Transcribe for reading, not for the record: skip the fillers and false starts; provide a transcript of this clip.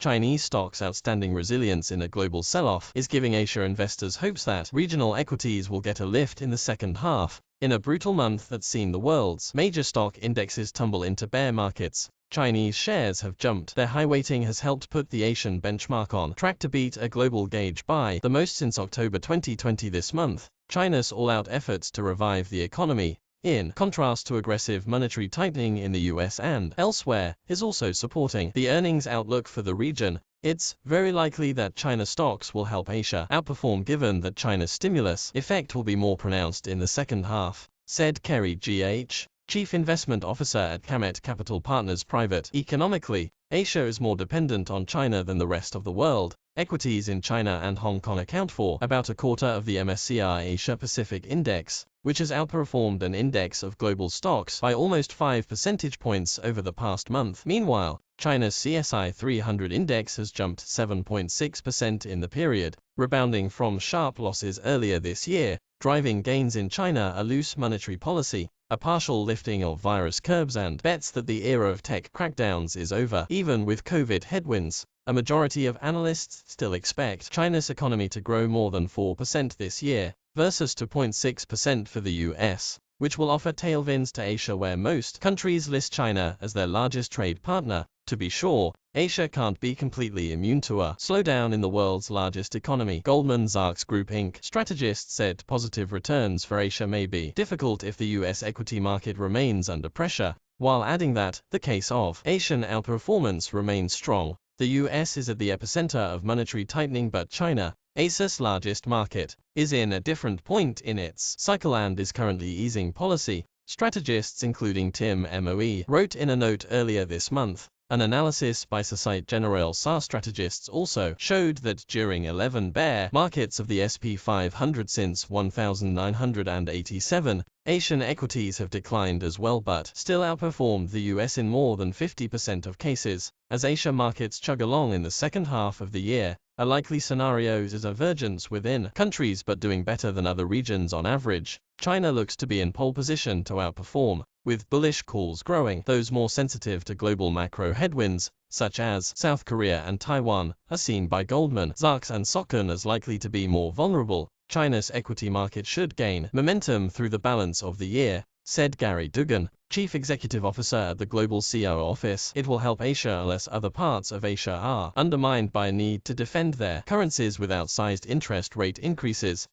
Chinese stocks' outstanding resilience in a global sell-off is giving Asia investors hopes that regional equities will get a lift in the second half. In a brutal month that's seen the world's major stock indexes tumble into bear markets, Chinese shares have jumped. Their high weighting has helped put the Asian benchmark on track to beat a global gauge by the most since October 2020 this month. China's all-out efforts to revive the economy, in contrast to aggressive monetary tightening in the US and elsewhere, is also supporting the earnings outlook for the region. It's very likely that China stocks will help Asia outperform given that China's stimulus effect will be more pronounced in the second half, said Kerry G.H., Chief Investment Officer at Camet Capital Partners Private. Economically, Asia is more dependent on China than the rest of the world. Equities in China and Hong Kong account for about a quarter of the MSCI Asia Pacific Index, which has outperformed an index of global stocks by almost 5 percentage points over the past month. Meanwhile, China's CSI 300 index has jumped 7.6% in the period, rebounding from sharp losses earlier this year. Driving gains in China are loose monetary policy, a partial lifting of virus curbs and bets that the era of tech crackdowns is over. Even with COVID headwinds, a majority of analysts still expect China's economy to grow more than 4% this year, versus 2.6% for the US, which will offer tailwinds to Asia where most countries list China as their largest trade partner. To be sure, Asia can't be completely immune to a slowdown in the world's largest economy. Goldman Sachs Group Inc. strategist said positive returns for Asia may be difficult if the US equity market remains under pressure, while adding that the case of Asian outperformance remains strong. The US is at the epicenter of monetary tightening, but China, Asia's largest market, is in a different point in its cycle and is currently easing policy. Strategists including Tim Moe wrote in a note earlier this month. An analysis by Societe Generale SAR strategists also showed that during 11 bear markets of the SP 500 since 1987, Asian equities have declined as well but still outperformed the US in more than 50% of cases. As Asia markets chug along in the second half of the year, a likely scenario is a divergence within countries but doing better than other regions on average. China looks to be in pole position to outperform, with bullish calls growing. Those more sensitive to global macro headwinds, such as South Korea and Taiwan, are seen by Goldman Sachs and Socken as likely to be more vulnerable. China's equity market should gain momentum through the balance of the year, said Gary Dugan, Chief Executive Officer at the Global CO Office. It will help Asia unless other parts of Asia are undermined by a need to defend their currencies with outsized interest rate increases.